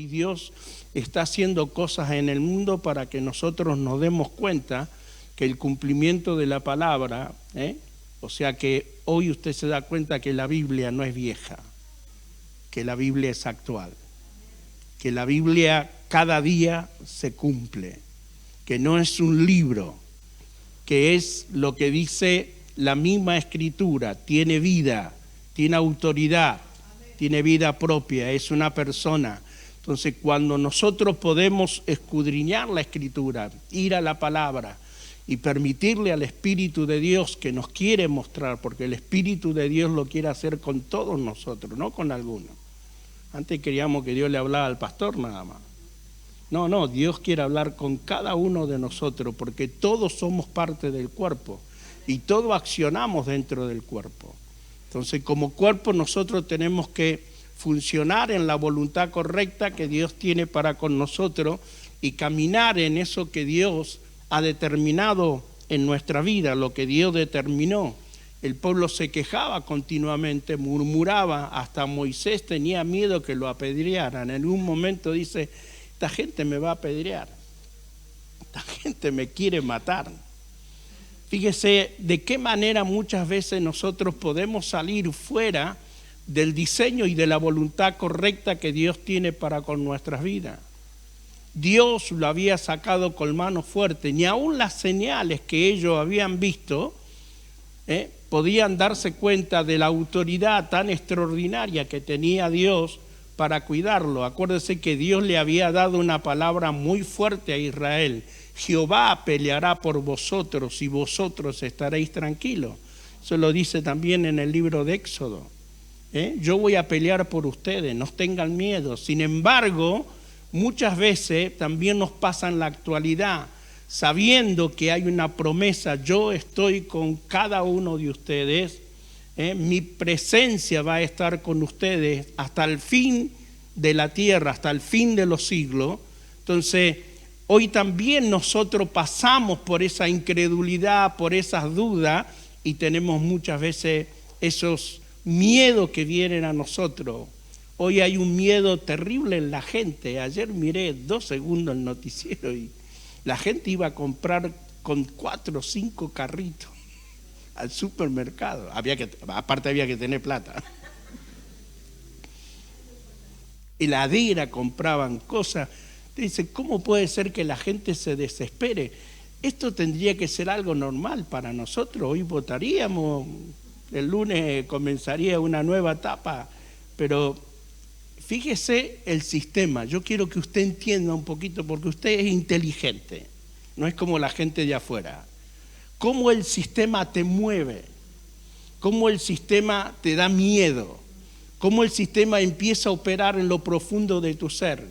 Dios está haciendo cosas en el mundo para que nosotros nos demos cuenta que el cumplimiento de la palabra, o sea que hoy usted se da cuenta que la Biblia no es vieja, que la Biblia es actual, que la Biblia cada día se cumple, que no es un libro, que es lo que dice la misma Escritura, tiene vida, tiene autoridad, tiene vida propia, es una persona. Entonces, cuando nosotros podemos escudriñar la Escritura, ir a la palabra y permitirle al Espíritu de Dios que nos quiere mostrar, porque el Espíritu de Dios lo quiere hacer con todos nosotros, no con algunos. Antes queríamos que Dios le hablara al pastor nada más. No, Dios quiere hablar con cada uno de nosotros, porque todos somos parte del cuerpo y todos accionamos dentro del cuerpo. Entonces, como cuerpo nosotros tenemos que funcionar en la voluntad correcta que Dios tiene para con nosotros y caminar en eso que Dios ha determinado en nuestra vida, lo que Dios determinó. El pueblo se quejaba continuamente, murmuraba, hasta Moisés tenía miedo que lo apedrearan. En un momento dice, esta gente me va a apedrear, esta gente me quiere matar. Fíjese de qué manera muchas veces nosotros podemos salir fuera del diseño y de la voluntad correcta que Dios tiene para con nuestras vidas. Dios lo había sacado con mano fuerte, ni aun las señales que ellos habían visto podían darse cuenta de la autoridad tan extraordinaria que tenía Dios para cuidarlo. Acuérdese que Dios le había dado una palabra muy fuerte a Israel. Jehová peleará por vosotros y vosotros estaréis tranquilos. Eso lo dice también en el libro de Éxodo. Yo voy a pelear por ustedes, no tengan miedo. Sin embargo, muchas veces también nos pasa en la actualidad, sabiendo que hay una promesa, yo estoy con cada uno de ustedes, mi presencia va a estar con ustedes hasta el fin de la tierra, hasta el fin de los siglos. Entonces, hoy también nosotros pasamos por esa incredulidad, por esas dudas, y tenemos muchas veces esos miedos que vienen a nosotros. Hoy hay un miedo terrible en la gente. Ayer miré 2 segundos el noticiero y la gente iba a comprar con 4 o 5 carritos al supermercado. Aparte había que tener plata. Heladera, compraban cosas. Dice, ¿cómo puede ser que la gente se desespere? Esto tendría que ser algo normal para nosotros. Hoy votaríamos, el lunes comenzaría una nueva etapa, pero fíjese el sistema. Yo quiero que usted entienda un poquito, porque usted es inteligente, no es como la gente de afuera. Cómo el sistema te mueve, cómo el sistema te da miedo, cómo el sistema empieza a operar en lo profundo de tu ser.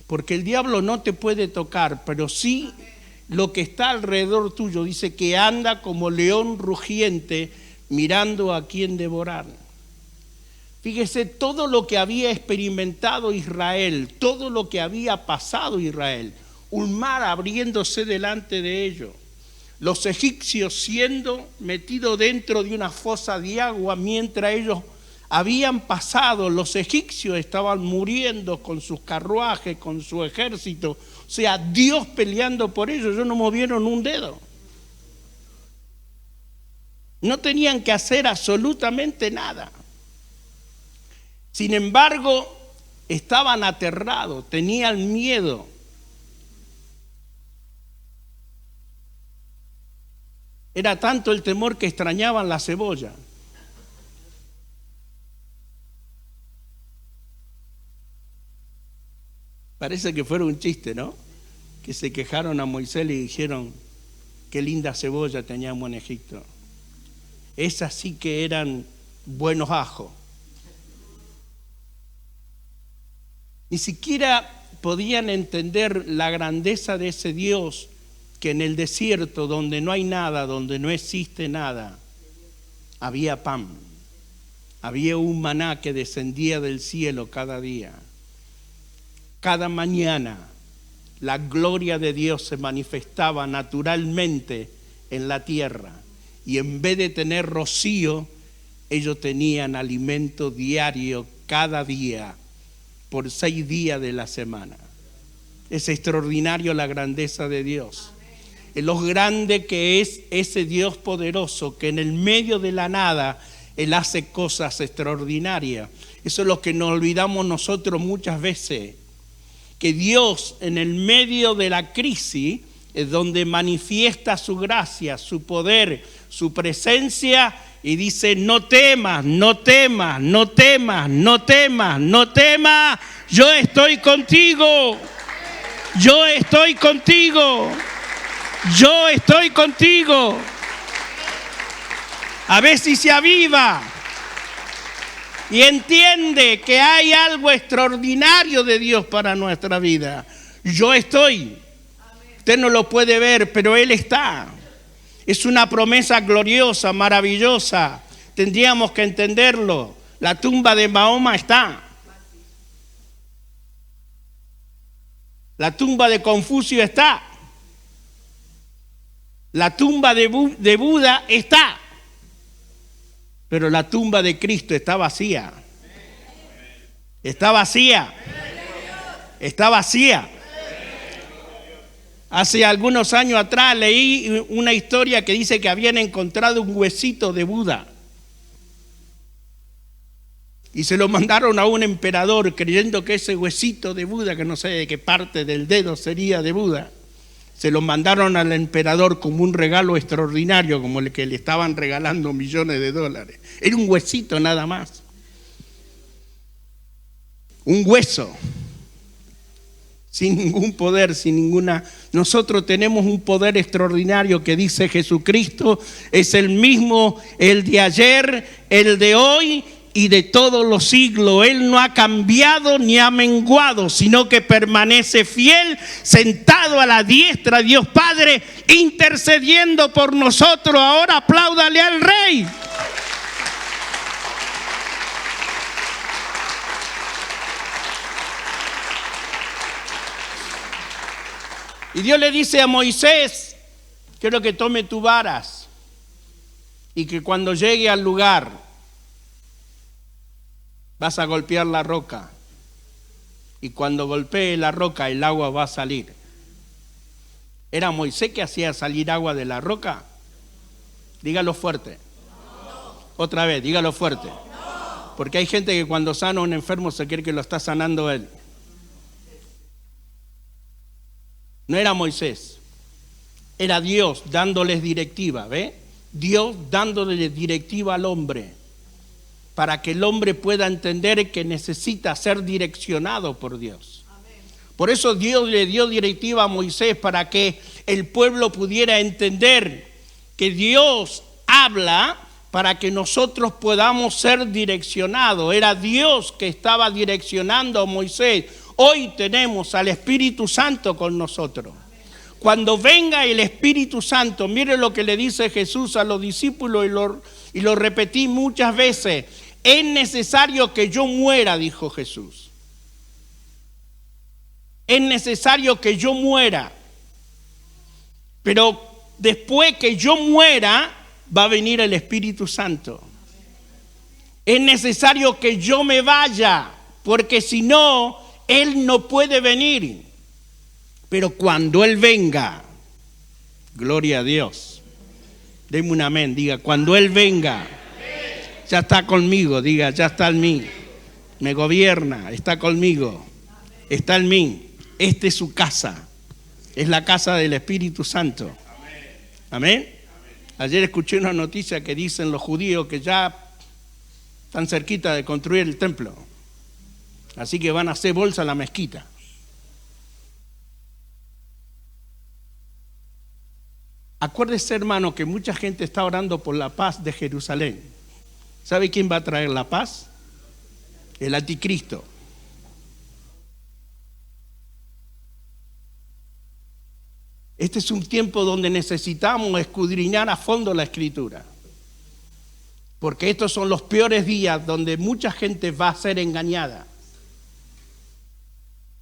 Porque el diablo no te puede tocar, pero sí lo que está alrededor tuyo. Dice que anda como león rugiente mirando a quién devorar. Fíjese todo lo que había experimentado Israel, todo lo que había pasado Israel, un mar abriéndose delante de ellos, los egipcios siendo metidos dentro de una fosa de agua mientras ellos habían pasado, los egipcios estaban muriendo con sus carruajes, con su ejército, o sea, Dios peleando por ellos, ellos no movieron un dedo. No tenían que hacer absolutamente nada. Sin embargo, estaban aterrados, tenían miedo. Era tanto el temor que extrañaban la cebolla. Parece que fuera un chiste, ¿no? Que se quejaron a Moisés y le dijeron, qué linda cebolla teníamos en Egipto. Esas sí que eran buenos ajos. Ni siquiera podían entender la grandeza de ese Dios que en el desierto, donde no hay nada, donde no existe nada, había pan. Había un maná que descendía del cielo cada día. Cada mañana la gloria de Dios se manifestaba naturalmente en la tierra. Y en vez de tener rocío, ellos tenían alimento diario cada día. por 6 días de la semana. Es extraordinario la grandeza de Dios. Es lo grande que es ese Dios poderoso que en el medio de la nada Él hace cosas extraordinarias. Eso es lo que nos olvidamos nosotros muchas veces. Que Dios en el medio de la crisis es donde manifiesta su gracia, su poder, su presencia y dice: no temas, no temas, no temas, no temas, no temas, yo estoy contigo, yo estoy contigo, yo estoy contigo. A ver si se aviva y entiende que hay algo extraordinario de Dios para nuestra vida. Yo estoy. Usted no lo puede ver, pero Él está. Es una promesa gloriosa, maravillosa. Tendríamos que entenderlo. La tumba de Mahoma está. La tumba de Confucio está. La tumba de Buda está. Pero la tumba de Cristo está vacía. Está vacía. Está vacía. Hace algunos años atrás leí una historia que dice que habían encontrado un huesito de Buda. Y se lo mandaron a un emperador creyendo que ese huesito de Buda, que no sé de qué parte del dedo sería de Buda, se lo mandaron al emperador como un regalo extraordinario, como el que le estaban regalando millones de dólares. Era un huesito nada más. Un hueso. Sin ningún poder, sin ninguna... Nosotros tenemos un poder extraordinario que dice Jesucristo es el mismo, el de ayer, el de hoy y de todos los siglos. Él no ha cambiado ni ha menguado, sino que permanece fiel, sentado a la diestra de Dios Padre, intercediendo por nosotros. Ahora apláudale al Rey. Y Dios le dice a Moisés: quiero que tome tus varas y que cuando llegue al lugar vas a golpear la roca. Y cuando golpee la roca el agua va a salir. ¿Era Moisés que hacía salir agua de la roca? Dígalo fuerte. Otra vez, dígalo fuerte. Porque hay gente que cuando sana a un enfermo se cree que lo está sanando él. No era Moisés, era Dios dándoles directiva, ¿ve? Dios dándole directiva al hombre para que el hombre pueda entender que necesita ser direccionado por Dios. Por eso Dios le dio directiva a Moisés para que el pueblo pudiera entender que Dios habla para que nosotros podamos ser direccionados. Era Dios que estaba direccionando a Moisés. Hoy tenemos al Espíritu Santo con nosotros. Cuando venga el Espíritu Santo, mire lo que le dice Jesús a los discípulos y lo repetí muchas veces. Es necesario que yo muera, dijo Jesús. Es necesario que yo muera. Pero después que yo muera, va a venir el Espíritu Santo. Es necesario que yo me vaya, porque si no, Él no puede venir. Pero cuando Él venga, gloria a Dios. Deme un amén, diga, cuando Él venga, ya está conmigo, diga, ya está en mí. Me gobierna, está conmigo, está en mí. Esta es su casa, es la casa del Espíritu Santo. Amén. Ayer escuché una noticia que dicen los judíos que ya están cerquita de construir el templo. Así que van a hacer bolsa la mezquita. Acuérdese, hermano, que mucha gente está orando por la paz de Jerusalén. ¿Sabe quién va a traer la paz? El anticristo. Este es un tiempo donde necesitamos escudriñar a fondo la Escritura. Porque estos son los peores días donde mucha gente va a ser engañada.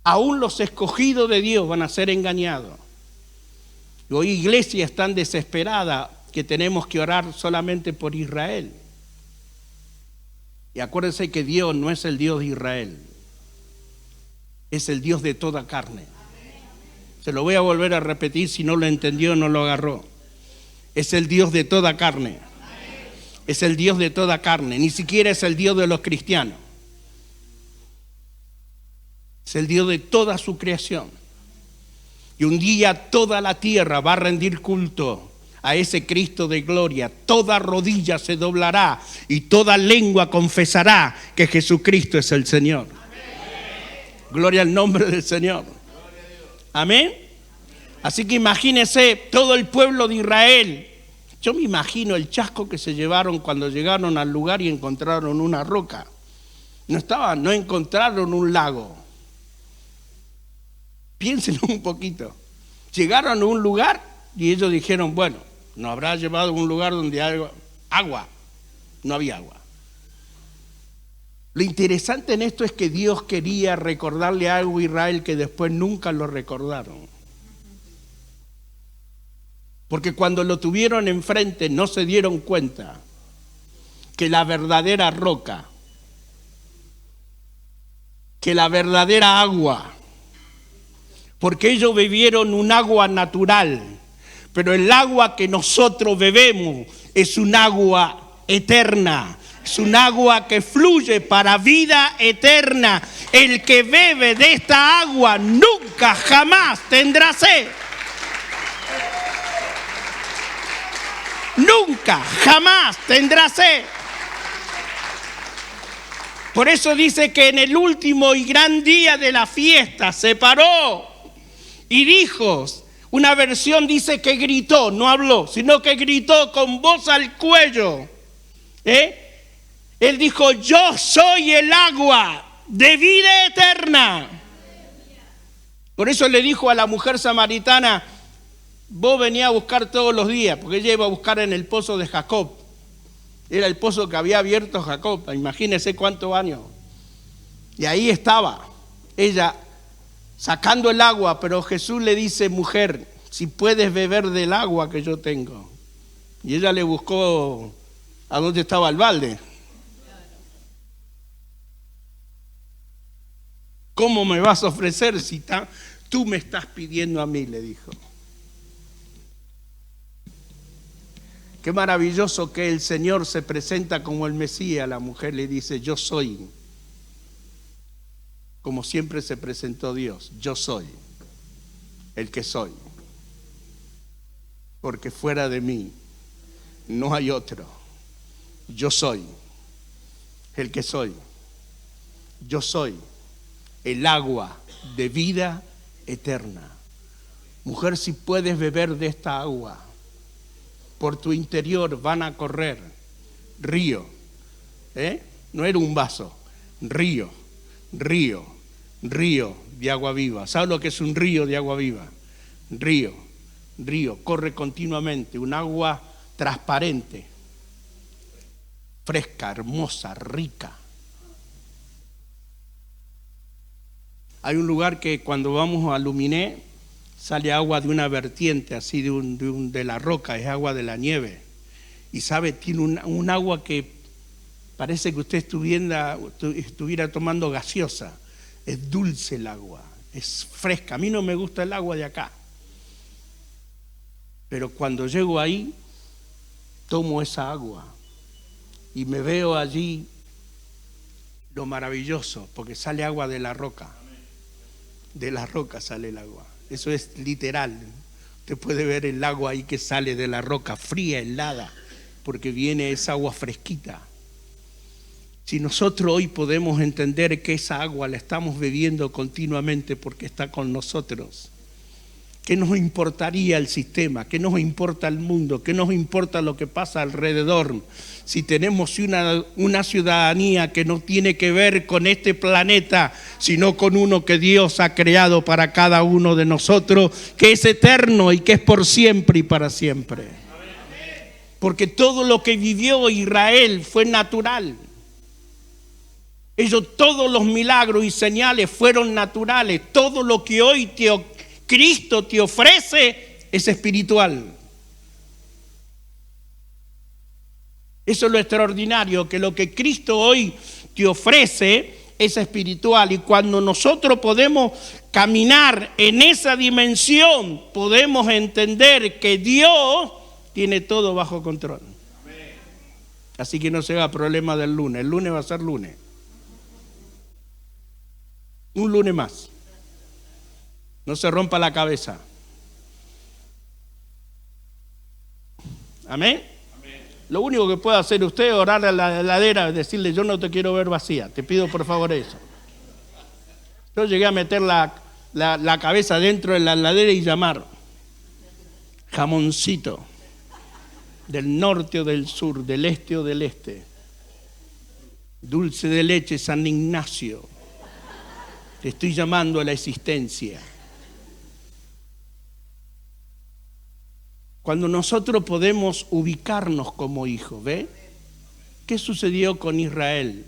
Aún los escogidos de Dios van a ser engañados. Y hoy iglesias están desesperadas que tenemos que orar solamente por Israel. Y acuérdense que Dios no es el Dios de Israel. Es el Dios de toda carne. Se lo voy a volver a repetir, si no lo entendió, no lo agarró. Es el Dios de toda carne. Es el Dios de toda carne. Ni siquiera es el Dios de los cristianos. Es el Dios de toda su creación. Y un día toda la tierra va a rendir culto a ese Cristo de gloria. Toda rodilla se doblará y toda lengua confesará que Jesucristo es el Señor. Gloria al nombre del Señor. Amén. Así que imagínense todo el pueblo de Israel. Yo me imagino el chasco que se llevaron cuando llegaron al lugar y encontraron una roca. No encontraron un lago. Piénsenlo un poquito. Llegaron a un lugar y ellos dijeron, bueno, nos habrá llevado a un lugar donde hay agua. No había agua. Lo interesante en esto es que Dios quería recordarle algo a Israel que después nunca lo recordaron. Porque cuando lo tuvieron enfrente no se dieron cuenta que la verdadera roca, que la verdadera agua, porque ellos bebieron un agua natural, pero el agua que nosotros bebemos es un agua eterna. Es un agua que fluye para vida eterna. El que bebe de esta agua nunca, jamás tendrá sed. Nunca, jamás tendrá sed. Por eso dice que en el último y gran día de la fiesta se paró y dijo, una versión dice que gritó, no habló, sino que gritó con voz al cuello. Él dijo, yo soy el agua de vida eterna. Por eso le dijo a la mujer samaritana, vos venías a buscar todos los días, porque ella iba a buscar en el pozo de Jacob. Era el pozo que había abierto Jacob, imagínense cuántos años. Y ahí estaba ella sacando el agua, pero Jesús le dice, mujer, si puedes beber del agua que yo tengo. Y ella le buscó a dónde estaba el balde. ¿Cómo me vas a ofrecer si tú me estás pidiendo a mí? Le dijo. Qué maravilloso que el Señor se presenta como el Mesías. La mujer le dice, yo soy. Como siempre se presentó Dios, yo soy el que soy. Porque fuera de mí no hay otro. Yo soy el que soy. Yo soy el agua de vida eterna. Mujer, si puedes beber de esta agua, por tu interior van a correr río. No era un vaso, río de agua viva. ¿Sabes lo que es un río de agua viva? Río, corre continuamente, un agua transparente, fresca, hermosa, rica. Hay un lugar que cuando vamos a Luminé sale agua de una vertiente, así de la roca, es agua de la nieve. Y sabe, tiene un agua que parece que usted estuviera tomando gaseosa. Es dulce el agua, es fresca. A mí no me gusta el agua de acá. Pero cuando llego ahí, tomo esa agua y me veo allí lo maravilloso, porque sale agua de la roca. De la roca sale el agua. Eso es literal. Usted puede ver el agua ahí que sale de la roca, fría, helada, porque viene esa agua fresquita. Si nosotros hoy podemos entender que esa agua la estamos bebiendo continuamente porque está con nosotros, ¿qué nos importaría el sistema? ¿Qué nos importa el mundo? ¿Qué nos importa lo que pasa alrededor? Si tenemos una ciudadanía que no tiene que ver con este planeta, sino con uno que Dios ha creado para cada uno de nosotros, que es eterno y que es por siempre y para siempre. Porque todo lo que vivió Israel fue natural. Todos los milagros y señales fueron naturales. Todo lo que hoy Cristo te ofrece es espiritual. Eso es lo extraordinario, que lo que Cristo hoy te ofrece es espiritual. Y cuando nosotros podemos caminar en esa dimensión, podemos entender que Dios tiene todo bajo control. Así que no se haga problema del lunes. El lunes va a ser lunes. Un lunes más. No se rompa la cabeza. Amén. Lo único que puede hacer usted es orar a la heladera y decirle: yo no te quiero ver vacía, te pido por favor eso. Yo llegué a meter la cabeza dentro de la heladera y llamar: jamoncito, del norte o del sur, del este o del este, dulce de leche San Ignacio, te estoy llamando a la existencia. Cuando nosotros podemos ubicarnos como hijos, ¿ve? ¿Qué sucedió con Israel?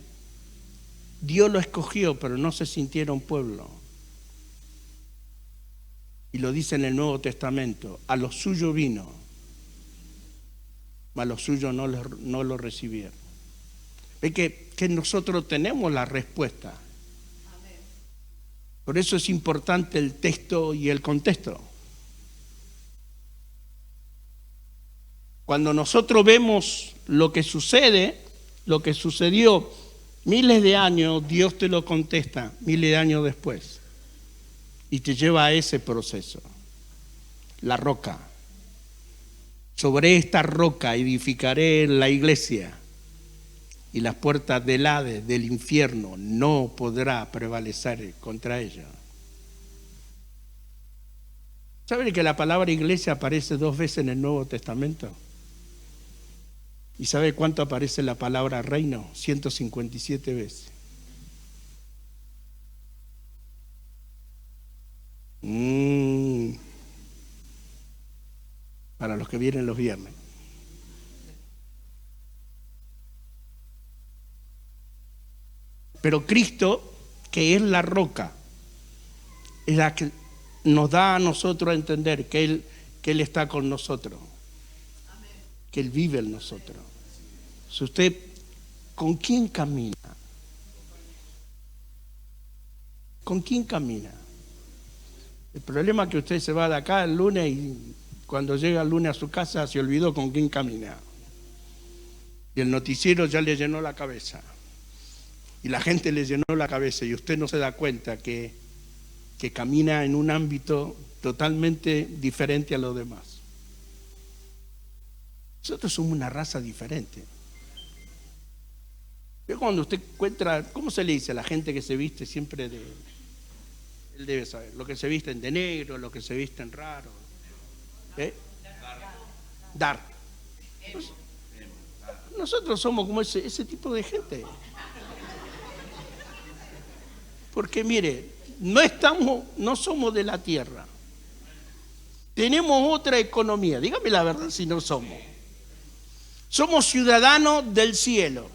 Dios lo escogió, pero no se sintieron pueblo. Y lo dice en el Nuevo Testamento: a los suyos vino, mas los suyos no lo recibieron. Ve que nosotros tenemos la respuesta. Por eso es importante el texto y el contexto. Cuando nosotros vemos lo que sucede, lo que sucedió miles de años, Dios te lo contesta miles de años después y te lleva a ese proceso. La roca. Sobre esta roca edificaré la iglesia y las puertas del Hades, del infierno, no podrá prevalecer contra ella. ¿Saben que la palabra iglesia aparece 2 veces en el Nuevo Testamento? ¿Y sabe cuánto aparece la palabra reino? 157 veces. Para los que vienen los viernes. Pero Cristo, que es la roca, es la que nos da a nosotros a entender que Él está con nosotros, que Él vive en nosotros. Si usted, ¿con quién camina? ¿Con quién camina? El problema es que usted se va de acá el lunes y cuando llega el lunes a su casa se olvidó con quién camina. Y el noticiero ya le llenó la cabeza. Y la gente le llenó la cabeza y usted no se da cuenta que camina en un ámbito totalmente diferente a los demás. Nosotros somos una raza diferente. Pero cuando usted encuentra, ¿cómo se le dice a la gente que se viste siempre de... Él debe saber, lo que se visten de negro, lo que se visten raro. Dark. Nosotros somos como ese tipo de gente. Porque mire, no somos de la tierra. Tenemos otra economía. Dígame la verdad si no somos. Somos ciudadanos del cielo.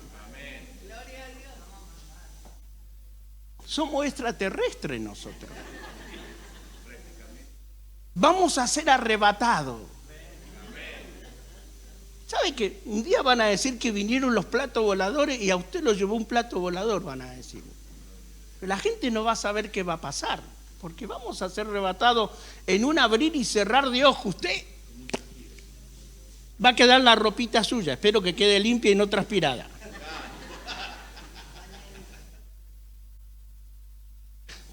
Somos extraterrestres nosotros. Vamos a ser arrebatados. ¿Sabe que un día van a decir que vinieron los platos voladores y a usted lo llevó un plato volador? Van a decir. Pero la gente no va a saber qué va a pasar, porque vamos a ser arrebatados en un abrir y cerrar de ojos. Usted va a quedar la ropita suya, espero que quede limpia y no transpirada.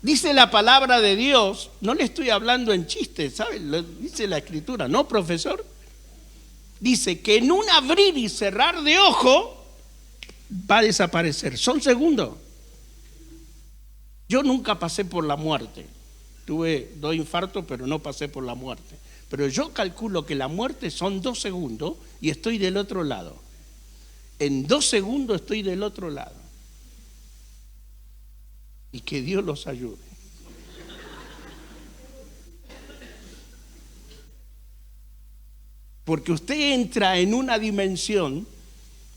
Dice la palabra de Dios, no le estoy hablando en chiste, ¿sabe? Lo dice la Escritura, ¿no, profesor? Dice que en un abrir y cerrar de ojo va a desaparecer. Son segundos. Yo nunca pasé por la muerte. Tuve 2 infartos, pero no pasé por la muerte. Pero yo calculo que la muerte son 2 segundos y estoy del otro lado. En 2 segundos estoy del otro lado. Y que Dios los ayude. Porque usted entra en una dimensión,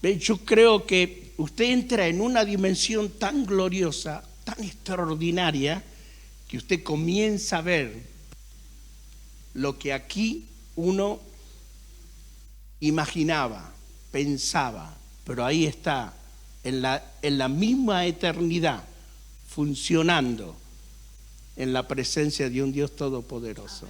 yo creo que usted entra en una dimensión tan gloriosa, tan extraordinaria, que usted comienza a ver lo que aquí uno imaginaba, pensaba, pero ahí está, en la misma eternidad, funcionando en la presencia de un Dios todopoderoso.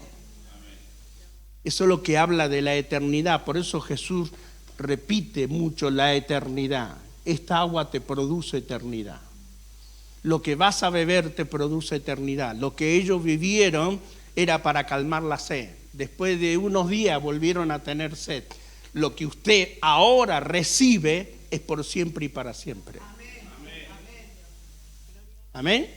Eso es lo que habla de la eternidad. Por eso Jesús repite mucho la eternidad. Esta agua te produce eternidad. Lo que vas a beber te produce eternidad. Lo que ellos vivieron era para calmar la sed. Después de unos días volvieron a tener sed. Lo que usted ahora recibe es por siempre y para siempre. Amén.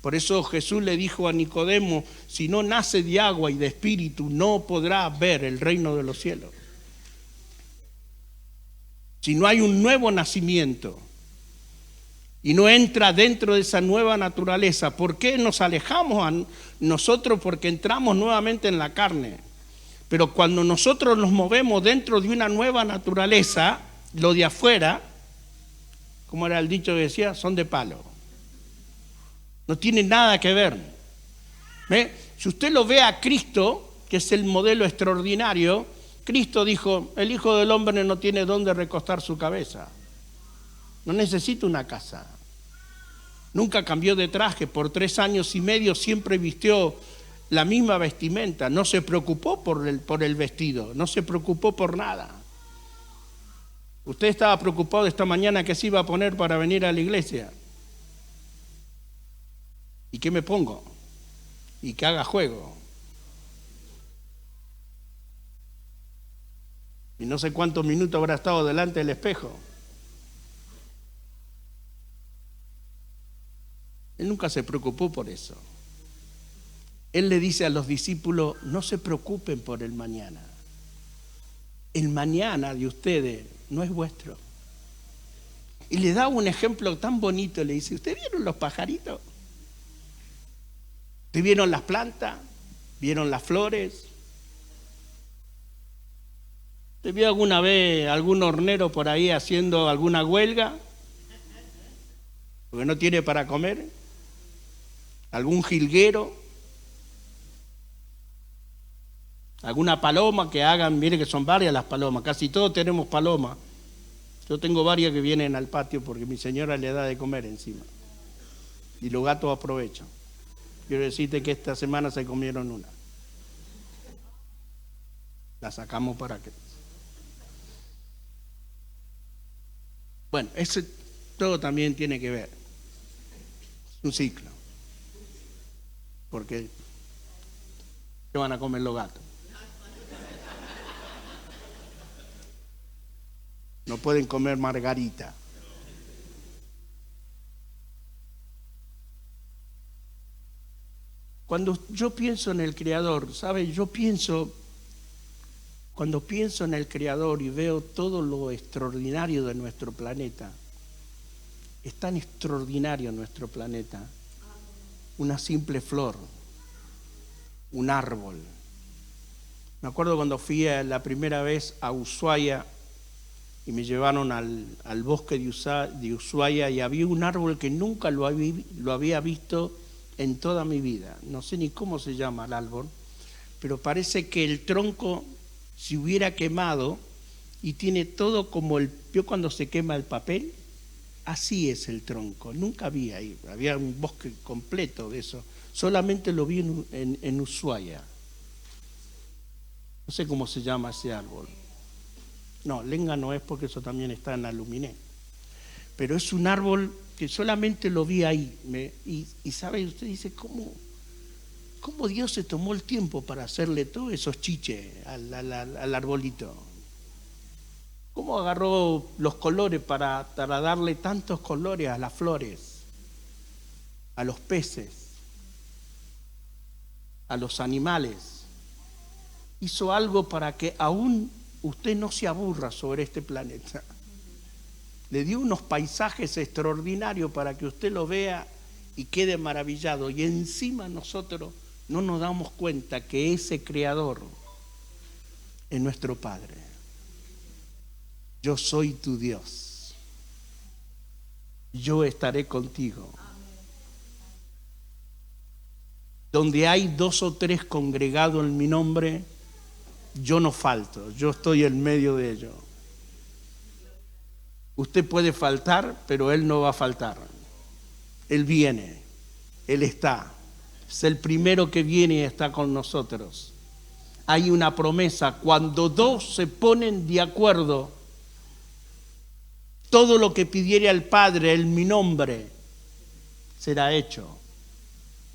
Por eso Jesús le dijo a Nicodemo, si no nace de agua y de espíritu, no podrá ver el reino de los cielos. Si no hay un nuevo nacimiento y no entra dentro de esa nueva naturaleza, ¿por qué nos alejamos a nosotros? Porque entramos nuevamente en la carne. Pero cuando nosotros nos movemos dentro de una nueva naturaleza, lo de afuera, como era el dicho que decía, son de palo. No tiene nada que ver. ¿Ve? Si usted lo ve a Cristo, que es el modelo extraordinario, Cristo dijo, el Hijo del Hombre no tiene dónde recostar su cabeza. No necesita una casa. Nunca cambió de traje. Por 3 años y medio siempre vistió la misma vestimenta. No se preocupó por el vestido. No se preocupó por nada. Usted estaba preocupado esta mañana que se iba a poner para venir a la iglesia. ¿Y qué me pongo? Y que haga juego. Y no sé cuántos minutos habrá estado delante del espejo. Él nunca se preocupó por eso. Él le dice a los discípulos, no se preocupen por el mañana. El mañana de ustedes no es vuestro. Y le da un ejemplo tan bonito, le dice, ¿ustedes vieron los pajaritos? ¿Ustedes vieron las plantas? ¿Vieron las flores? ¿Usted vio alguna vez algún hornero por ahí haciendo alguna huelga? Porque no tiene para comer. ¿Algún jilguero? ¿Alguna paloma que hagan? Mire que son varias las palomas, casi todos tenemos palomas. Yo tengo varias que vienen al patio porque mi señora le da de comer encima. Y los gatos aprovechan. Quiero decirte que esta semana se comieron una. La sacamos para que... Bueno, eso todo también tiene que ver. Es un ciclo. Porque ¿qué van a comer los gatos? No pueden comer margarita. Cuando yo pienso en el Creador, ¿sabe? Cuando pienso en el Creador y veo todo lo extraordinario de nuestro planeta, es tan extraordinario nuestro planeta. Una simple flor, un árbol. Me acuerdo cuando fui la primera vez a Ushuaia y me llevaron al bosque de Ushuaia y había un árbol que nunca lo había visto en toda mi vida. No sé ni cómo se llama el árbol, pero parece que el tronco se hubiera quemado y tiene todo como ¿vio cuando se quema el papel? Así es el tronco. Nunca había ahí, había un bosque completo de eso. Solamente lo vi en Ushuaia. No sé cómo se llama ese árbol. No, lenga no es porque eso también está en Aluminé. Pero es un árbol que solamente lo vi ahí. Y sabe, usted dice, ¿cómo Dios se tomó el tiempo para hacerle todos esos chiches al arbolito? ¿Cómo agarró los colores para darle tantos colores a las flores, a los peces, a los animales? Hizo algo para que aún usted no se aburra sobre este planeta. Le dio unos paisajes extraordinarios para que usted lo vea y quede maravillado. Y encima nosotros no nos damos cuenta que ese Creador es nuestro Padre. Yo soy tu Dios. Yo estaré contigo. Donde hay 2 o 3 congregados en mi nombre, yo no falto. Yo estoy en medio de ellos. Usted puede faltar, pero Él no va a faltar. Él viene, Él está. Es el primero que viene y está con nosotros. Hay una promesa, cuando dos se ponen de acuerdo, todo lo que pidiere al Padre en mi nombre será hecho.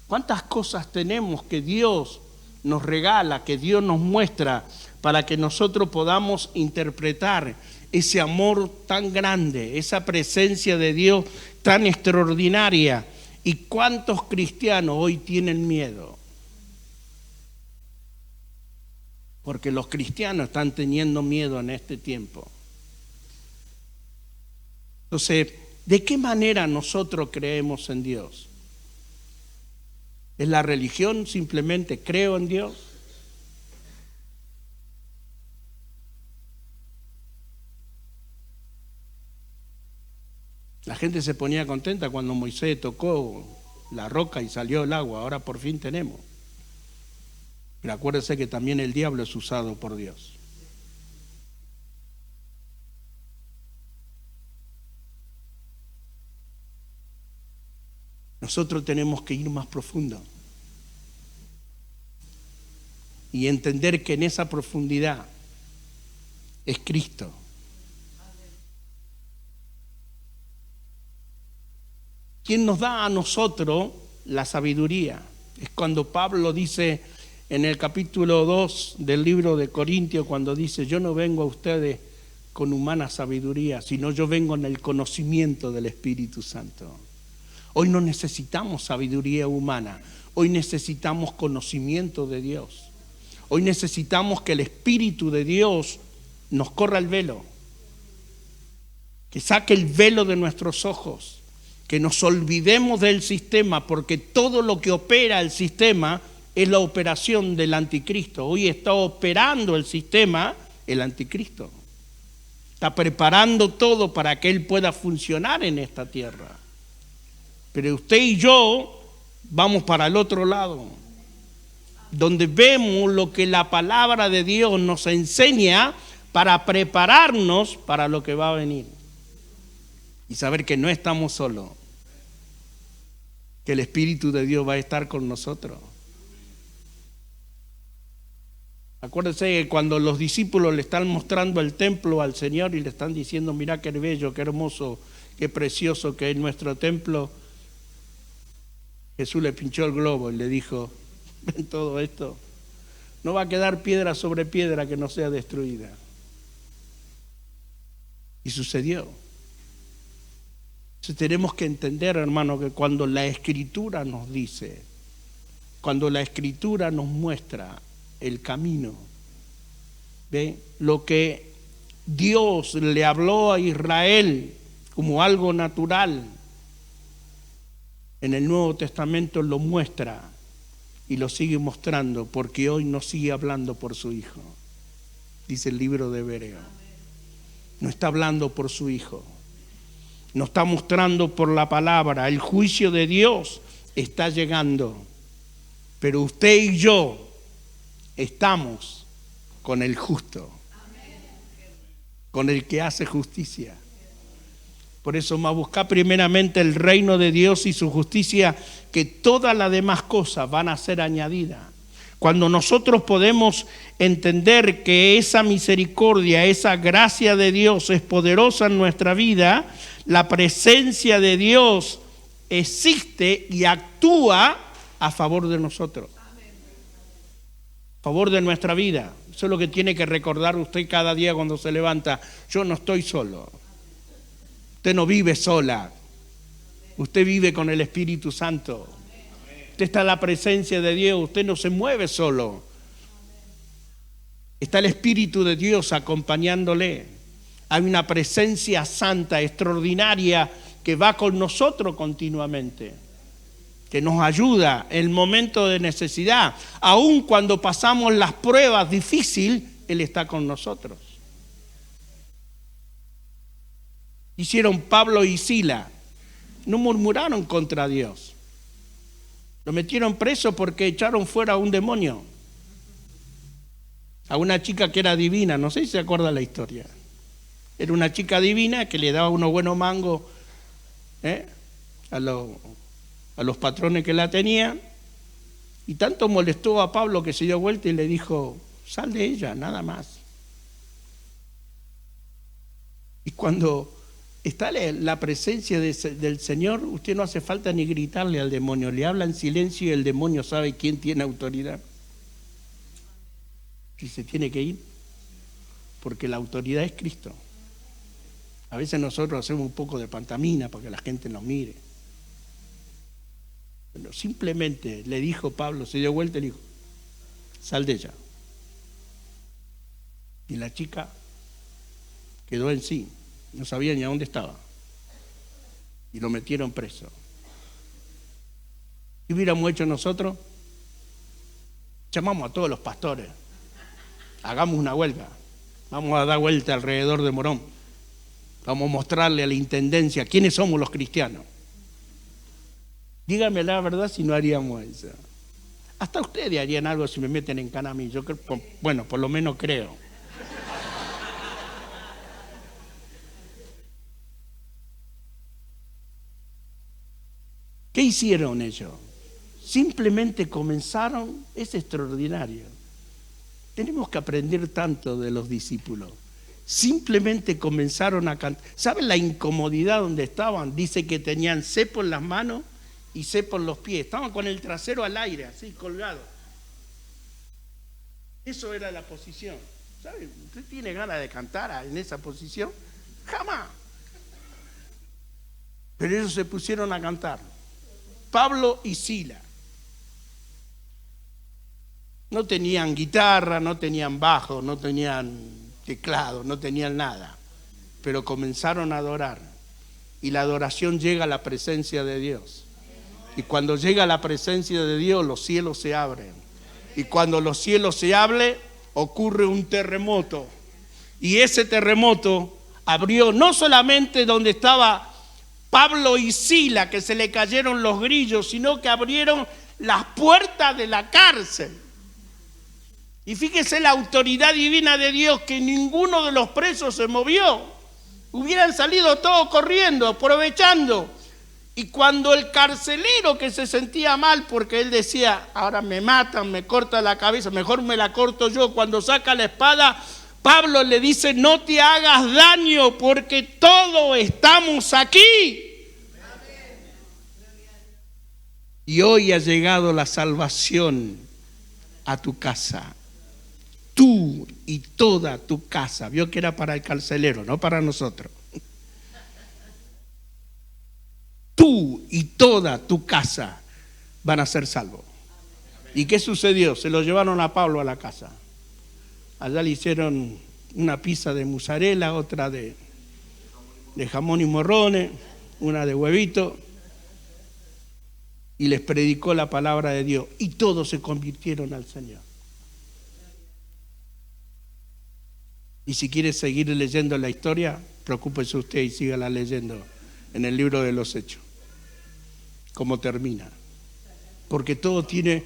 ¿Cuántas cosas tenemos que Dios nos regala, que Dios nos muestra para que nosotros podamos interpretar ese amor tan grande, esa presencia de Dios tan extraordinaria? ¿Y cuántos cristianos hoy tienen miedo? Porque los cristianos están teniendo miedo en este tiempo. Entonces, ¿de qué manera nosotros creemos en Dios? ¿Es la religión simplemente creo en Dios? La gente se ponía contenta cuando Moisés tocó la roca y salió el agua. Ahora por fin tenemos. Pero acuérdense que también el diablo es usado por Dios. Nosotros tenemos que ir más profundo y entender que en esa profundidad es Cristo. ¿Quién nos da a nosotros la sabiduría? Es cuando Pablo dice en el capítulo 2 del libro de Corintios, cuando dice: yo no vengo a ustedes con humana sabiduría, sino yo vengo en el conocimiento del Espíritu Santo. Hoy no necesitamos sabiduría humana, hoy necesitamos conocimiento de Dios. Hoy necesitamos que el Espíritu de Dios nos corra el velo, que saque el velo de nuestros ojos, que nos olvidemos del sistema, porque todo lo que opera el sistema es la operación del anticristo. Hoy está operando el sistema el anticristo. Está preparando todo para que él pueda funcionar en esta tierra. Pero usted y yo vamos para el otro lado, donde vemos lo que la palabra de Dios nos enseña para prepararnos para lo que va a venir. Y saber que no estamos solos, que el Espíritu de Dios va a estar con nosotros. Acuérdense que cuando los discípulos le están mostrando el templo al Señor y le están diciendo: mira qué bello, qué hermoso, qué precioso que es nuestro templo, Jesús le pinchó el globo y le dijo: ven todo esto, no va a quedar piedra sobre piedra que no sea destruida. Y sucedió. Entonces tenemos que entender, hermano, que cuando la Escritura nos dice, cuando la Escritura nos muestra el camino, ¿ve? Lo que Dios le habló a Israel como algo natural, en el Nuevo Testamento lo muestra y lo sigue mostrando, porque hoy nos sigue hablando por su Hijo, dice el libro de Hebreos. No está hablando por su Hijo, nos está mostrando por la palabra. El juicio de Dios está llegando, pero usted y yo estamos con el justo, con el que hace justicia. Por eso más buscar primeramente el reino de Dios y su justicia, que todas las demás cosas van a ser añadidas. Cuando nosotros podemos entender que esa misericordia, esa gracia de Dios es poderosa en nuestra vida, la presencia de Dios existe y actúa a favor de nosotros, a favor de nuestra vida. Eso es lo que tiene que recordar usted cada día cuando se levanta: yo no estoy solo. Usted no vive sola, usted vive con el Espíritu Santo. Usted está en la presencia de Dios, usted no se mueve solo. Está el Espíritu de Dios acompañándole. Hay una presencia santa, extraordinaria, que va con nosotros continuamente, que nos ayuda en el momento de necesidad. Aun cuando pasamos las pruebas difíciles, Él está con nosotros. Hicieron Pablo y Sila, no murmuraron contra Dios. Lo metieron preso porque echaron fuera a un demonio, a una chica que era divina. No sé si se acuerda la historia. Era una chica divina que le daba unos buenos mangos a los a los patrones que la tenían, y tanto molestó a Pablo que se dio vuelta y le dijo, sal de ella, nada más. Y cuando está la presencia del Señor, usted no hace falta ni gritarle al demonio, le habla en silencio y el demonio sabe quién tiene autoridad. Y se tiene que ir, porque la autoridad es Cristo. A veces nosotros hacemos un poco de pantomima para que la gente nos mire. Pero simplemente le dijo Pablo, se dio vuelta y le dijo, sal de ella. Y la chica quedó en sí, no sabía ni a dónde estaba. Y lo metieron preso. ¿Qué hubiéramos hecho nosotros? Llamamos a todos los pastores, hagamos una huelga, vamos a dar vuelta alrededor de Morón, vamos a mostrarle a la intendencia quiénes somos los cristianos. Dígame la verdad si no haríamos eso. Hasta ustedes harían algo si me meten en cana a mí. Yo creo, bueno, por lo menos creo. ¿Qué hicieron ellos? Simplemente comenzaron, es extraordinario. Tenemos que aprender tanto de los discípulos. Simplemente comenzaron a cantar. ¿Saben la incomodidad donde estaban? Dice que tenían cepo en las manos y cepo en los pies. Estaban con el trasero al aire, así, colgado. Eso era la posición. ¿Sabe? ¿Usted tiene ganas de cantar en esa posición? Jamás. Pero ellos se pusieron a cantar. Pablo y Sila. No tenían guitarra, no tenían bajo, no tenían teclado, no tenían nada. Pero comenzaron a adorar. Y la adoración llega a la presencia de Dios. Y cuando llega a la presencia de Dios, los cielos se abren. Y cuando los cielos se abren, ocurre un terremoto. Y ese terremoto abrió no solamente donde estaba Pablo y Sila, que se le cayeron los grillos, sino que abrieron las puertas de la cárcel. Y fíjese la autoridad divina de Dios, que ninguno de los presos se movió. Hubieran salido todos corriendo, aprovechando. Y cuando el carcelero, que se sentía mal porque él decía, ahora me matan, me cortan la cabeza, mejor me la corto yo, cuando saca la espada, Pablo le dice, no te hagas daño porque todos estamos aquí. Y hoy ha llegado la salvación a tu casa. Tú y toda tu casa. Vio que era para el carcelero, no para nosotros. Tú y toda tu casa van a ser salvos. ¿Y qué sucedió? Se lo llevaron a Pablo a la casa. Allá le hicieron una pizza de mozzarella, otra de jamón y morrones, una de huevito. Y les predicó la palabra de Dios. Y todos se convirtieron al Señor. Y si quiere seguir leyendo la historia, preocúpese usted y sígala leyendo en el libro de los Hechos. Cómo termina. Porque todo tiene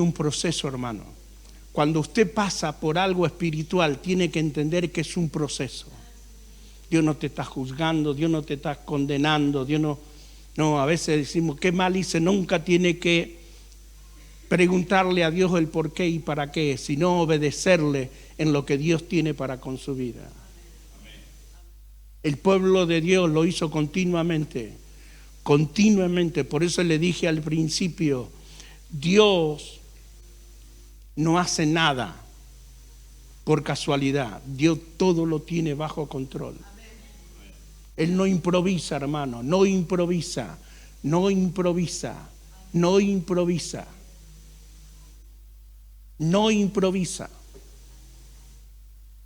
un proceso, hermano. Cuando usted pasa por algo espiritual, tiene que entender que es un proceso. Dios no te está juzgando, Dios no te está condenando, Dios no, a veces decimos, qué mal hice, nunca tiene que preguntarle a Dios el por qué y para qué, sino obedecerle en lo que Dios tiene para con su vida. El pueblo de Dios lo hizo continuamente. Por eso le dije al principio, Dios no hace nada por casualidad. Dios todo lo tiene bajo control. Él no improvisa, hermano, no improvisa.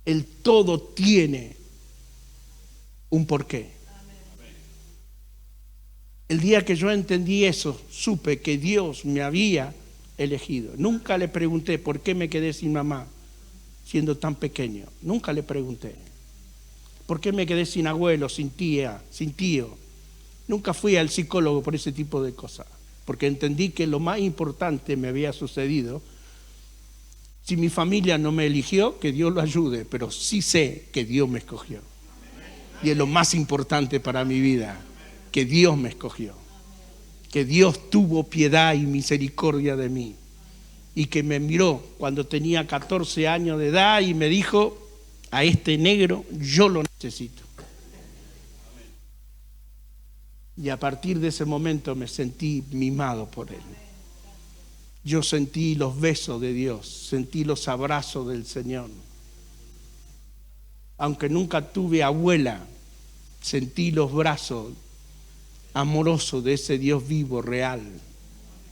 Él todo tiene un porqué. El día que yo entendí eso, supe que Dios me había elegido. Nunca le pregunté por qué me quedé sin mamá siendo tan pequeño. Nunca le pregunté. ¿Por qué me quedé sin abuelo, sin tía, sin tío? Nunca fui al psicólogo por ese tipo de cosas. Porque entendí que lo más importante me había sucedido. Si mi familia no me eligió, que Dios lo ayude, pero sí sé que Dios me escogió. Y es lo más importante para mi vida, que Dios me escogió. que Dios tuvo piedad y misericordia de mí y que me miró cuando tenía 14 años de edad y me dijo, a este negro yo lo necesito. Y a partir de ese momento me sentí mimado por él. Yo sentí los besos de Dios, sentí los abrazos del Señor. Aunque nunca tuve abuela, sentí los brazos amorosos de ese Dios vivo, real.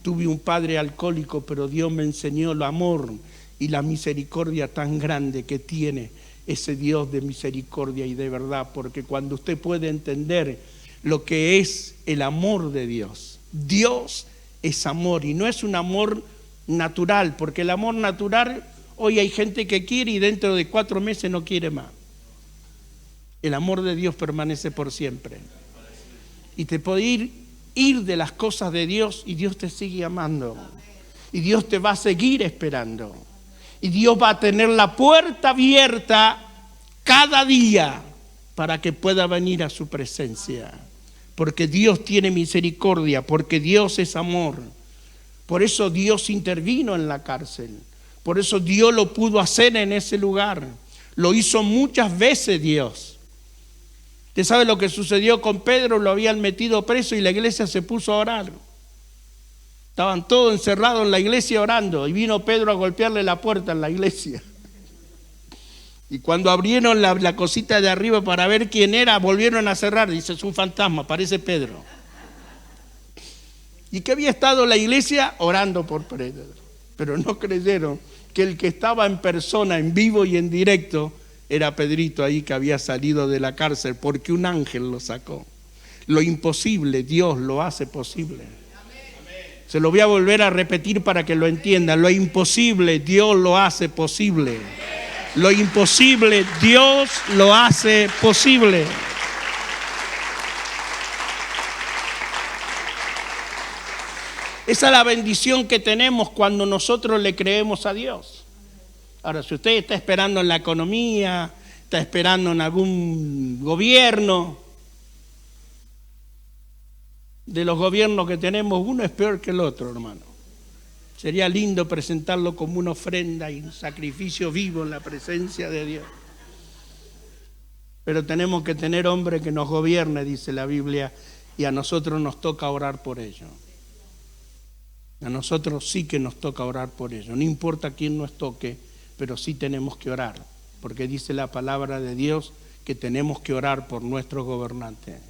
Tuve un padre alcohólico, pero Dios me enseñó el amor y la misericordia tan grande que tiene ese Dios de misericordia y de verdad, porque cuando usted puede entender lo que es el amor de Dios, Dios es amor y no es un amor natural, porque el amor natural, hoy hay gente que quiere y dentro de 4 meses no quiere más. El amor de Dios permanece por siempre. Y te puede ir de las cosas de Dios y Dios te sigue amando. Y Dios te va a seguir esperando. Y Dios va a tener la puerta abierta cada día para que pueda venir a su presencia. Porque Dios tiene misericordia, porque Dios es amor. Por eso Dios intervino en la cárcel. Por eso Dios lo pudo hacer en ese lugar. Lo hizo muchas veces Dios. ¿Usted sabe lo que sucedió con Pedro? Lo habían metido preso y la iglesia se puso a orar. Estaban todos encerrados en la iglesia orando y vino Pedro a golpearle la puerta en la iglesia. Y cuando abrieron la cosita de arriba para ver quién era, volvieron a cerrar. Dice, es un fantasma, parece Pedro. ¿Y que había estado la iglesia? Orando por Pedro. Pero no creyeron que el que estaba en persona, en vivo y en directo, era Pedrito ahí que había salido de la cárcel porque un ángel lo sacó. Lo imposible, Dios lo hace posible. Se lo voy a volver a repetir para que lo entiendan. Lo imposible, Dios lo hace posible. Lo imposible, Dios lo hace posible. Esa es la bendición que tenemos cuando nosotros le creemos a Dios. Ahora, si usted está esperando en la economía, está esperando en algún gobierno, de los gobiernos que tenemos, uno es peor que el otro, hermano. Sería lindo presentarlo como una ofrenda y un sacrificio vivo en la presencia de Dios. Pero tenemos que tener hombre que nos gobierne, dice la Biblia, y a nosotros nos toca orar por ello. A nosotros sí que nos toca orar por ello. No importa quién nos toque, pero sí tenemos que orar, porque dice la palabra de Dios que tenemos que orar por nuestros gobernantes.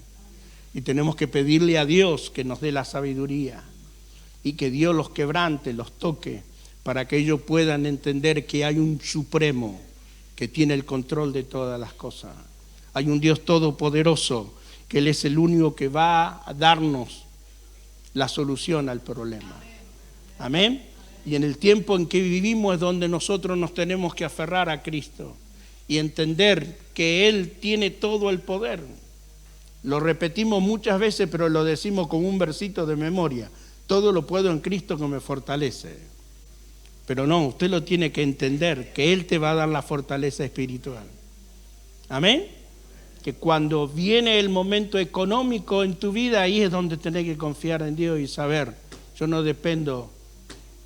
Y tenemos que pedirle a Dios que nos dé la sabiduría y que Dios los quebrante, los toque, para que ellos puedan entender que hay un supremo que tiene el control de todas las cosas. Hay un Dios todopoderoso, que Él es el único que va a darnos la solución al problema. Amén. Y en el tiempo en que vivimos es donde nosotros nos tenemos que aferrar a Cristo y entender que Él tiene todo el poder. Lo repetimos muchas veces, pero lo decimos con un versito de memoria. Todo lo puedo en Cristo que me fortalece. Pero no, usted lo tiene que entender, que Él te va a dar la fortaleza espiritual. Amén. Que cuando viene el momento económico en tu vida, ahí es donde tenés que confiar en Dios y saber, yo no dependo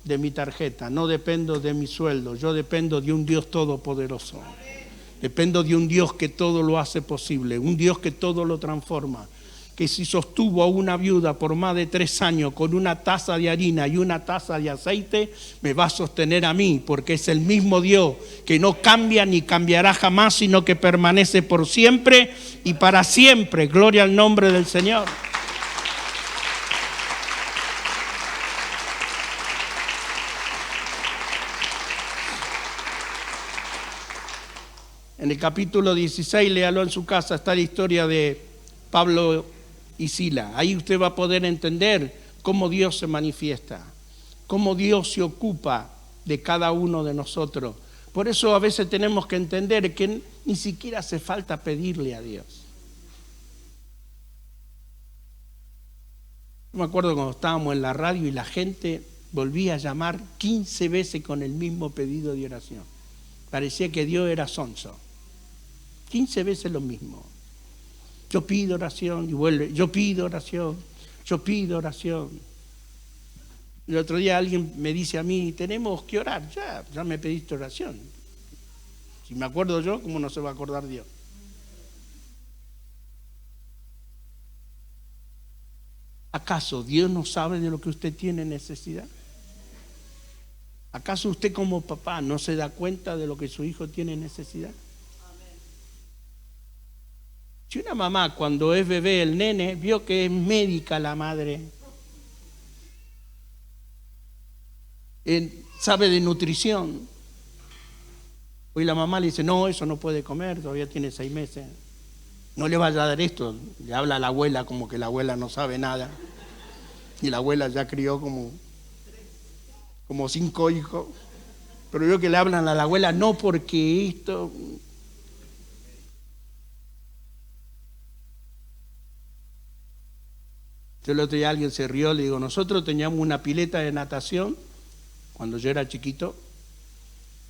de mi tarjeta, no dependo de mi sueldo, yo dependo de un Dios todopoderoso. Dependo de un Dios que todo lo hace posible, un Dios que todo lo transforma, que si sostuvo a una viuda por más de 3 años con una taza de harina y una taza de aceite, me va a sostener a mí, porque es el mismo Dios que no cambia ni cambiará jamás, sino que permanece por siempre y para siempre. Gloria al nombre del Señor. En el capítulo 16, léalo en su casa, está la historia de Pablo y Sila. Ahí usted va a poder entender cómo Dios se manifiesta, cómo Dios se ocupa de cada uno de nosotros. Por eso a veces tenemos que entender que ni siquiera hace falta pedirle a Dios. Yo me acuerdo cuando estábamos en la radio y la gente volvía a llamar 15 veces con el mismo pedido de oración. Parecía que Dios era sonso. 15 veces lo mismo. Yo pido oración y vuelve. Yo pido oración. Yo pido oración. El otro día alguien me dice a mí, tenemos que orar. Ya me pediste oración. Si me acuerdo yo, ¿cómo no se va a acordar Dios? ¿Acaso Dios no sabe de lo que usted tiene necesidad? ¿Acaso usted como papá no se da cuenta de lo que su hijo tiene necesidad? Si una mamá cuando es bebé el nene vio que es médica la madre, sabe de nutrición, hoy la mamá le dice, no, eso no puede comer, todavía tiene 6 meses, no le vaya a dar esto, le habla a la abuela como que la abuela no sabe nada, y la abuela ya crió como 5 hijos, pero veo que le hablan a la abuela, no porque esto... El otro día alguien se rió, le digo, nosotros teníamos una pileta de natación, cuando yo era chiquito,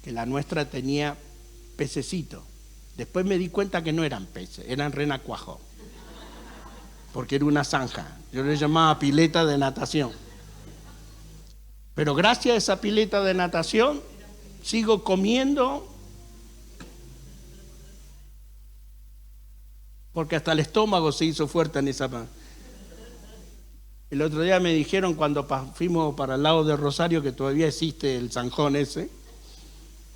que la nuestra tenía pececitos. Después me di cuenta que no eran peces, eran renacuajos, porque era una zanja. Yo le llamaba pileta de natación. Pero gracias a esa pileta de natación, sigo comiendo, porque hasta el estómago se hizo fuerte en esa mano. El otro día me dijeron cuando fuimos para el lado de Rosario que todavía existe el zanjón ese,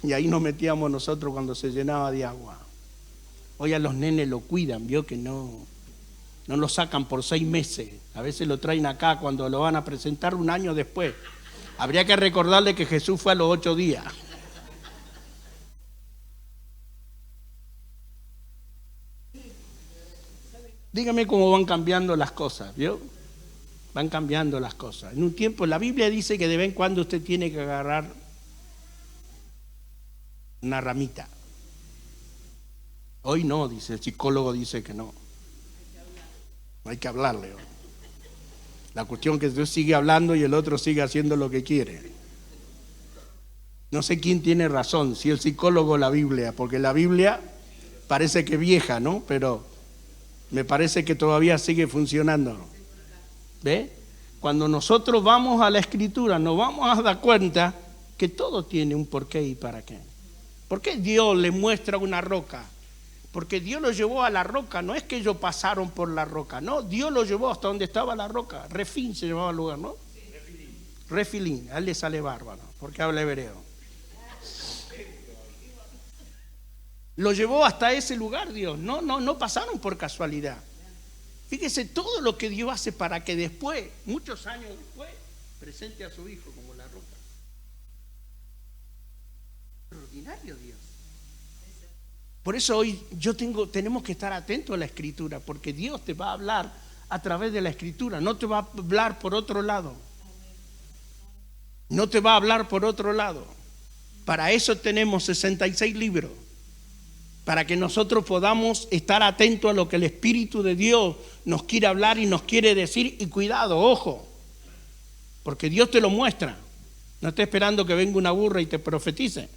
y ahí nos metíamos nosotros cuando se llenaba de agua. Hoy a los nenes lo cuidan, vio que no lo sacan por 6 meses, a veces lo traen acá cuando lo van a presentar 1 año después. Habría que recordarle que Jesús fue a los 8 días. Dígame cómo van cambiando las cosas, ¿vio? Van cambiando las cosas. En un tiempo, la Biblia dice que de vez en cuando usted tiene que agarrar una ramita. Hoy no, dice el psicólogo, dice que no. No hay que hablarle. La cuestión es que Dios sigue hablando y el otro sigue haciendo lo que quiere. No sé quién tiene razón, si el psicólogo o la Biblia, porque la Biblia parece que vieja, ¿no? Pero me parece que todavía sigue funcionando. ¿Ve? Cuando nosotros vamos a la Escritura nos vamos a dar cuenta que todo tiene un porqué y para qué. ¿Por qué Dios le muestra una roca? Porque Dios lo llevó a la roca, no es que ellos pasaron por la roca, no, Dios lo llevó hasta donde estaba la roca. Refín se llamaba el lugar, ¿no? Refilín, a él le sale bárbaro, porque habla hebreo. Lo llevó hasta ese lugar Dios, no pasaron por casualidad. Fíjese todo lo que Dios hace para que después, muchos años después, presente a su hijo como la roca. Extraordinario Dios. Por eso hoy tenemos que estar atentos a la Escritura, porque Dios te va a hablar a través de la Escritura, no te va a hablar por otro lado. No te va a hablar por otro lado. Para eso tenemos 66 libros. Para que nosotros podamos estar atentos a lo que el Espíritu de Dios nos quiere hablar y nos quiere decir. Y cuidado, ojo, porque Dios te lo muestra. No estés esperando que venga una burra y te profetice.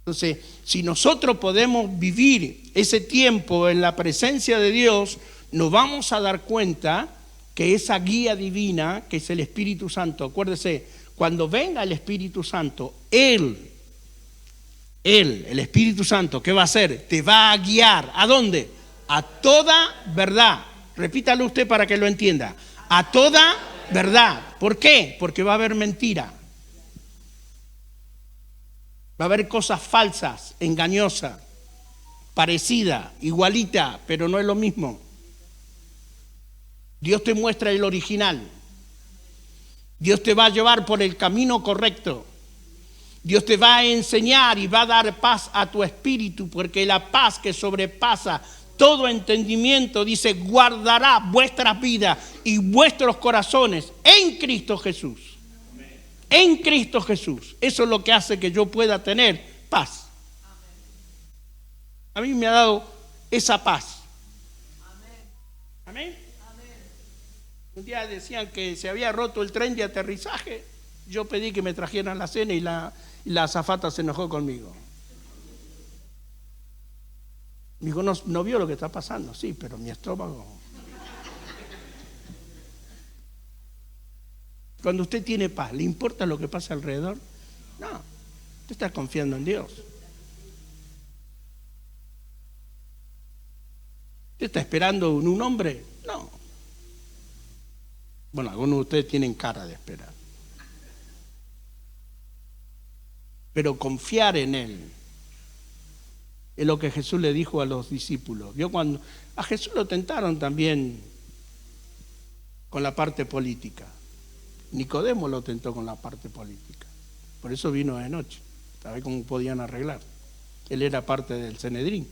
Entonces, si nosotros podemos vivir ese tiempo en la presencia de Dios, nos vamos a dar cuenta que esa guía divina, que es el Espíritu Santo, acuérdese, cuando venga el Espíritu Santo, Él, el Espíritu Santo, ¿qué va a hacer? Te va a guiar. ¿A dónde? A toda verdad. Repítalo usted para que lo entienda. A toda verdad. ¿Por qué? Porque va a haber mentira. Va a haber cosas falsas, engañosas, parecidas, igualitas, pero no es lo mismo. Dios te muestra el original. Dios te va a llevar por el camino correcto. Dios te va a enseñar y va a dar paz a tu espíritu, porque la paz que sobrepasa todo entendimiento, dice, guardará vuestras vidas y vuestros corazones en Cristo Jesús. En Cristo Jesús. Eso es lo que hace que yo pueda tener paz. A mí me ha dado esa paz. Amén. Un día decían que se había roto el tren de aterrizaje. Yo pedí que me trajeran la cena y la azafata se enojó conmigo. Me dijo, no vio lo que está pasando. Sí, pero mi estómago. Cuando usted tiene paz, ¿le importa lo que pasa alrededor? No, usted está confiando en Dios. ¿Usted está esperando en un hombre? No. Bueno, algunos de ustedes tienen cara de esperar. Pero confiar en Él es lo que Jesús le dijo a los discípulos. ¿Vio? Cuando a Jesús lo tentaron también con la parte política. Nicodemo lo tentó con la parte política. Por eso vino de noche. ¿Sabe cómo podían arreglar? Él era parte del Sanedrín.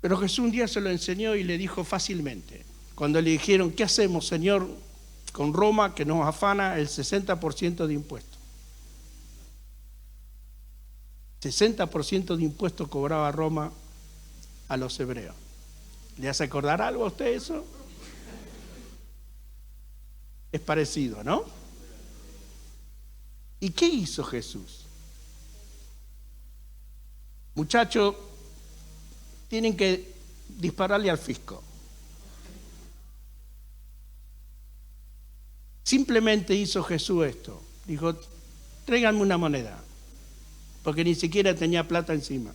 Pero Jesús un día se lo enseñó y le dijo fácilmente. Cuando le dijeron, ¿qué hacemos, Señor, con Roma que nos afana el 60% de impuestos? 60% de impuestos cobraba Roma a los hebreos. ¿Le hace acordar algo a usted eso? Es parecido, ¿no? ¿Y qué hizo Jesús? Muchachos, tienen que dispararle al fisco. Simplemente hizo Jesús esto. Dijo, tráiganme una moneda. Porque ni siquiera tenía plata encima.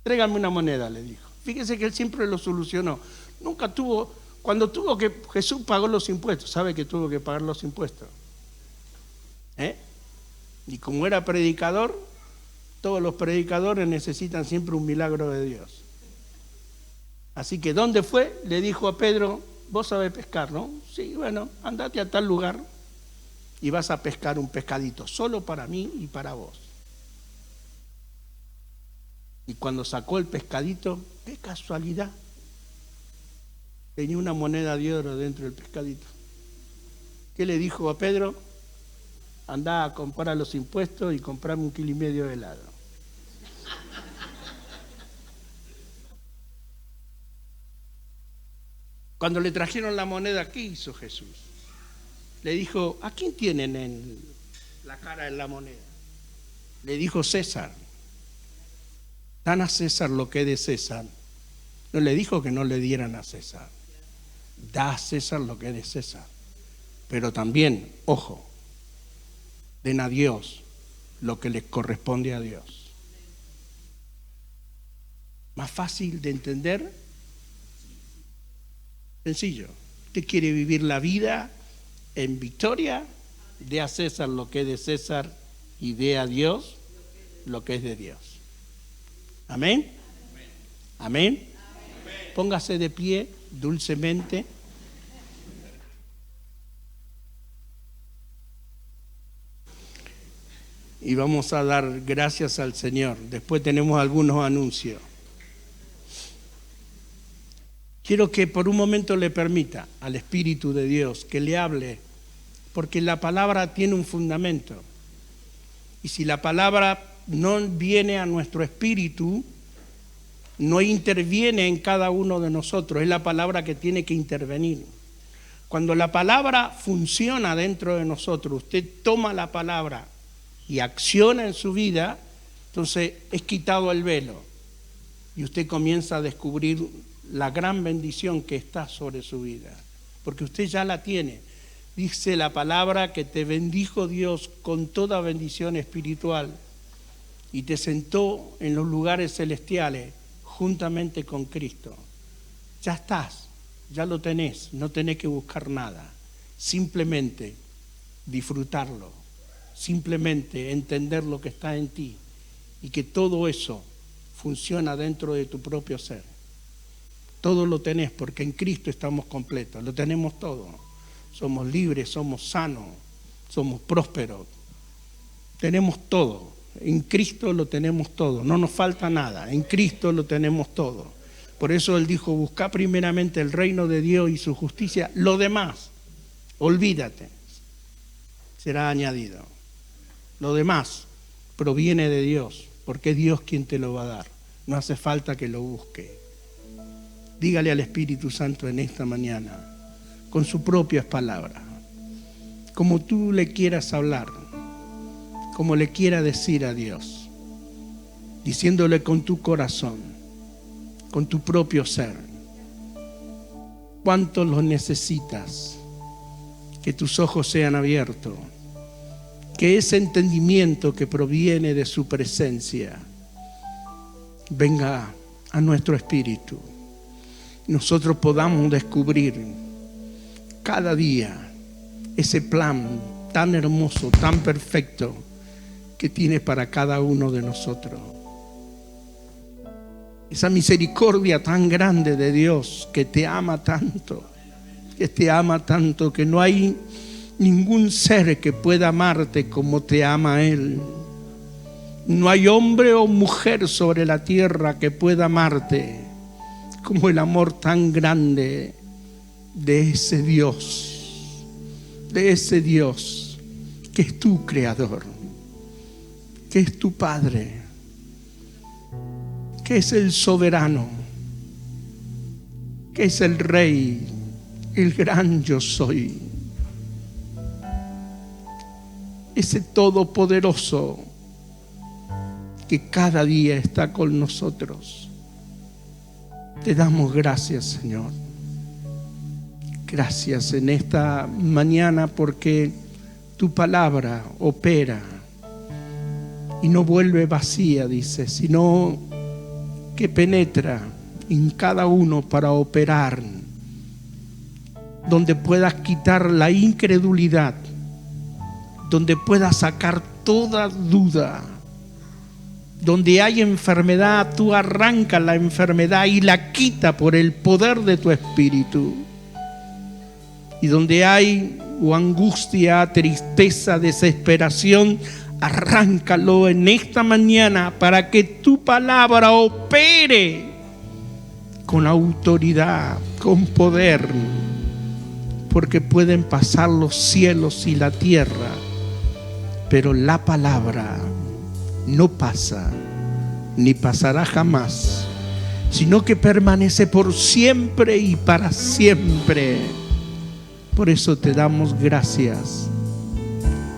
Tráiganme una moneda, le dijo. Fíjese que él siempre lo solucionó. Nunca tuvo, cuando tuvo que, Jesús pagó los impuestos. ¿Sabe que tuvo que pagar los impuestos? Y como era predicador, todos los predicadores necesitan siempre un milagro de Dios. Así que, ¿dónde fue? Le dijo a Pedro, vos sabés pescar, ¿no? Sí, bueno, andate a tal lugar y vas a pescar un pescadito, solo para mí y para vos. Y cuando sacó el pescadito, qué casualidad, tenía una moneda de oro dentro del pescadito. ¿Qué le dijo a Pedro? Andá a comprar los impuestos y comprame 1,5 kilos de helado. Cuando le trajeron la moneda, ¿qué hizo Jesús? Le dijo, ¿a quién tienen en la cara en la moneda? Le dijo César. Dan a César lo que es de César. No le dijo que no le dieran a César. Da a César lo que es de César. Pero también, ojo, den a Dios lo que les corresponde a Dios. Más fácil de entender. Sencillo. Usted quiere vivir la vida en victoria, dé a César lo que es de César y dé a Dios lo que es de Dios. ¿Amén? ¿Amén? Póngase de pie dulcemente. Y vamos a dar gracias al Señor. Después tenemos algunos anuncios. Quiero que por un momento le permita al Espíritu de Dios que le hable, porque la palabra tiene un fundamento. Y si la palabra no viene a nuestro espíritu, no interviene en cada uno de nosotros, es la palabra que tiene que intervenir. Cuando la palabra funciona dentro de nosotros, usted toma la palabra y acciona en su vida, entonces es quitado el velo y usted comienza a descubrir la gran bendición que está sobre su vida, porque usted ya la tiene. Dice la palabra que te bendijo Dios con toda bendición espiritual y te sentó en los lugares celestiales juntamente con Cristo. Ya estás, ya lo tenés, no tenés que buscar nada, simplemente disfrutarlo, simplemente entender lo que está en ti y que todo eso funciona dentro de tu propio ser. Todo lo tenés porque en Cristo estamos completos, lo tenemos todo. Somos libres, somos sanos, somos prósperos. Tenemos todo. En Cristo lo tenemos todo. No nos falta nada. En Cristo lo tenemos todo. Por eso Él dijo, busca primeramente el reino de Dios y su justicia. Lo demás, olvídate, será añadido. Lo demás proviene de Dios, porque es Dios quien te lo va a dar. No hace falta que lo busque. Dígale al Espíritu Santo en esta mañana, con sus propias palabras, como tú le quieras hablar, como le quieras decir a Dios, diciéndole con tu corazón, con tu propio ser. cuánto lo necesitas. Que tus ojos sean abiertos, que ese entendimiento que proviene de su presencia venga a nuestro espíritu. Nosotros podamos descubrir cada día ese plan tan hermoso, tan perfecto que tiene para cada uno de nosotros. Esa misericordia tan grande de Dios que te ama tanto, que no hay ningún ser que pueda amarte como te ama Él. No hay hombre o mujer sobre la tierra que pueda amarte como el amor tan grande de ese Dios que es tu creador, que es tu Padre, que es el soberano, que es el Rey, el gran yo soy, ese todopoderoso que cada día está con nosotros. Te damos gracias, Señor. Gracias en esta mañana porque tu palabra opera y no vuelve vacía, dice, sino que penetra en cada uno para operar, donde puedas quitar la incredulidad, donde puedas sacar toda duda. Donde hay enfermedad, tú arrancas la enfermedad y la quita por el poder de tu espíritu. Y donde hay angustia, tristeza, desesperación, arráncalo en esta mañana para que tu palabra opere con autoridad, con poder, porque pueden pasar los cielos y la tierra, pero la palabra no pasa, ni pasará jamás, sino que permanece por siempre y para siempre. Por eso te damos gracias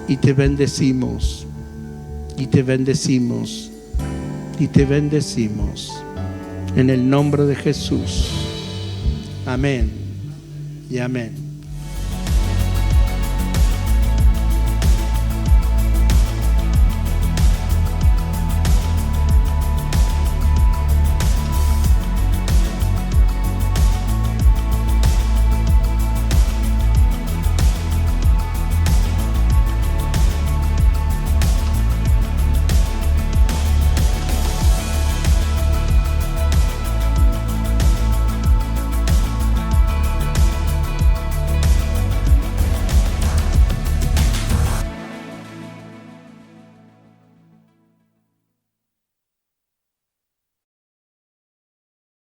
y te bendecimos, y te bendecimos, y te bendecimos en el nombre de Jesús. Amén y amén.